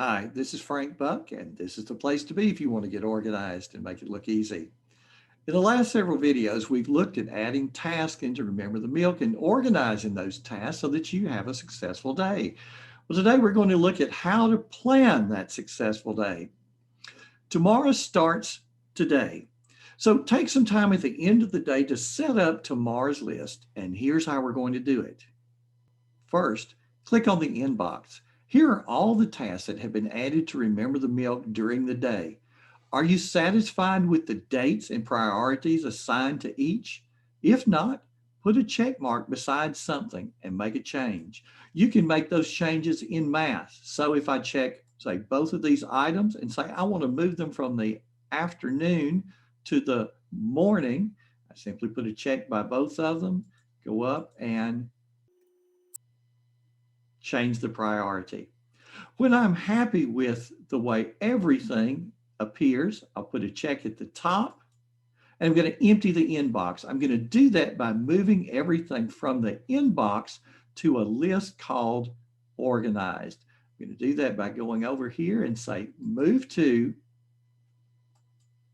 Hi, this is Frank Buck, and this is the place to be if you want to get organized and make it look easy. In the last several videos, we've looked at adding tasks into Remember the Milk and organizing those tasks so that you have a successful day. Well, today we're going to look at how to plan that successful day. Tomorrow starts today. So take some time at the end of the day to set up tomorrow's list, and here's how we're going to do it. First, click on the inbox. Here are all the tasks that have been added to Remember the Milk during the day. Are you satisfied with the dates and priorities assigned to each? If not, put a check mark beside something and make a change. You can make those changes in mass. So if I check, say, both of these items and say I want to move them from the afternoon to the morning, I simply put a check by both of them, go up and change the priority. When I'm happy with the way everything appears, I'll put a check at the top and I'm going to empty the inbox. I'm going to do that by moving everything from the inbox to a list called organized. I'm going to do that by going over here and say move to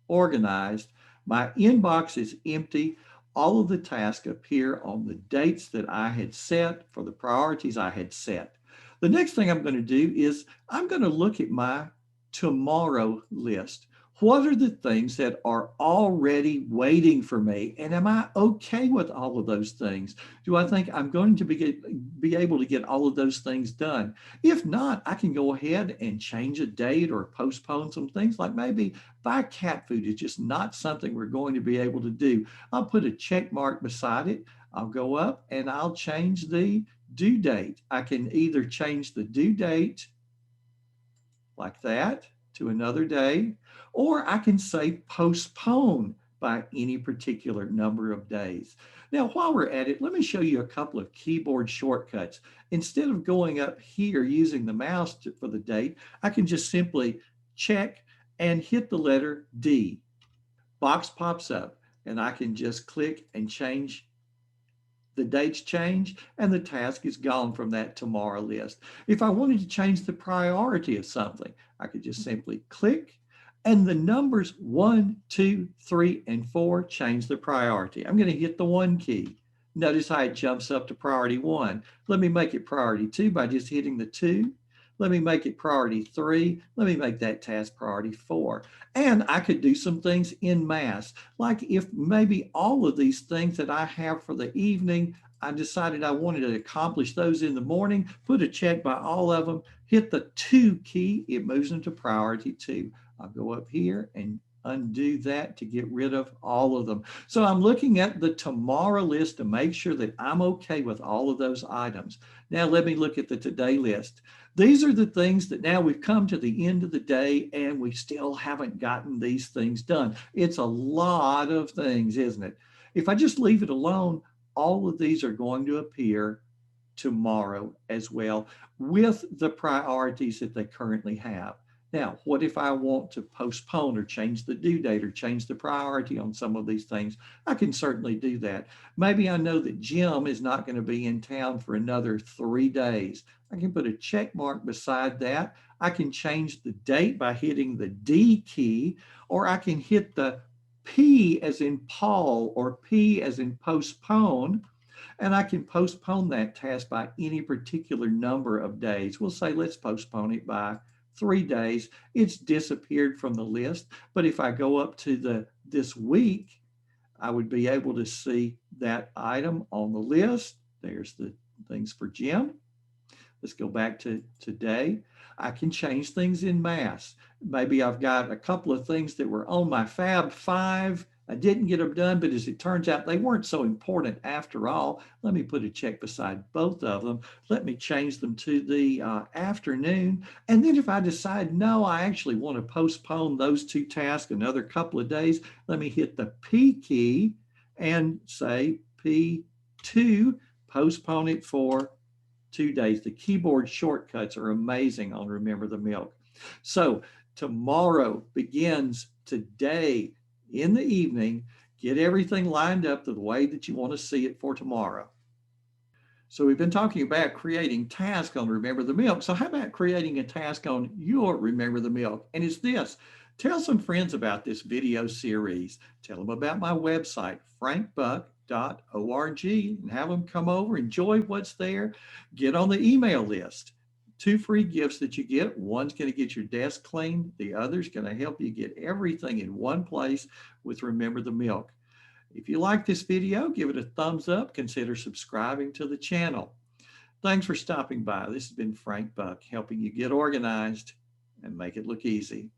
organized. My inbox is empty. All of the tasks appear on the dates that I had set for the priorities I had set. The next thing I'm going to do is I'm going to look at my tomorrow list. What are the things that are already waiting for me? And am I okay with all of those things? Do I think I'm going to be able to get all of those things done? If not, I can go ahead and change a date or postpone some things, like maybe buy cat food is just not something we're going to be able to do. I'll put a check mark beside it. I'll go up and I'll change the due date. I can either change the due date like that to another day, or I can say postpone by any particular number of days. Now, while we're at it, let me show you a couple of keyboard shortcuts. Instead of going up here using the mouse for the date, I can just simply check and hit the letter D. Box pops up and I can just click and change the dates change and the task is gone from that tomorrow list. If I wanted to change the priority of something, I could just simply click and the numbers 1, 2, 3, and 4 change the priority. I'm going to hit the 1 key. Notice how it jumps up to priority 1. Let me make it priority 2 by just hitting the 2. Let me make it priority 3. Let me make that task priority 4. And I could do some things in mass. Like if maybe all of these things that I have for the evening, I decided I wanted to accomplish those in the morning, put a check by all of them, hit the 2 key, it moves into priority 2. I'll go up here and undo that to get rid of all of them. So I'm looking at the tomorrow list to make sure that I'm okay with all of those items. Now let me look at the today list. These are the things that now we've come to the end of the day and we still haven't gotten these things done. It's a lot of things, isn't it? If I just leave it alone, all of these are going to appear tomorrow as well with the priorities that they currently have. Now, what if I want to postpone or change the due date or change the priority on some of these things? I can certainly do that. Maybe I know that Jim is not going to be in town for another 3 days. I can put a check mark beside that. I can change the date by hitting the D key, or I can hit the P as in Paul or P as in postpone, and I can postpone that task by any particular number of days. We'll say let's postpone it by 3 days. It's disappeared from the list. But if I go up to this week, I would be able to see that item on the list. There's the things for Jim. Let's go back to today. I can change things in mass. Maybe I've got a couple of things that were on my Fab 5. I didn't get them done, but as it turns out, they weren't so important after all. Let me put a check beside both of them. Let me change them to the afternoon. And then if I decide, no, I actually want to postpone those 2 tasks another couple of days, let me hit the P key and say P2, postpone it for 2 days. The keyboard shortcuts are amazing on Remember the Milk. So tomorrow begins today in the evening. Get everything lined up the way that you want to see it for tomorrow. So we've been talking about creating tasks on Remember the Milk. So how about creating a task on your Remember the Milk? And it's this. Tell some friends about this video series. Tell them about my website, frankbuck.org, and have them come over, enjoy what's there, get on the email list. Two free gifts that you get. One's going to get your desk cleaned. The other's going to help you get everything in one place with Remember the Milk. If you like this video, give it a thumbs up. Consider subscribing to the channel. Thanks for stopping by. This has been Frank Buck, helping you get organized and make it look easy.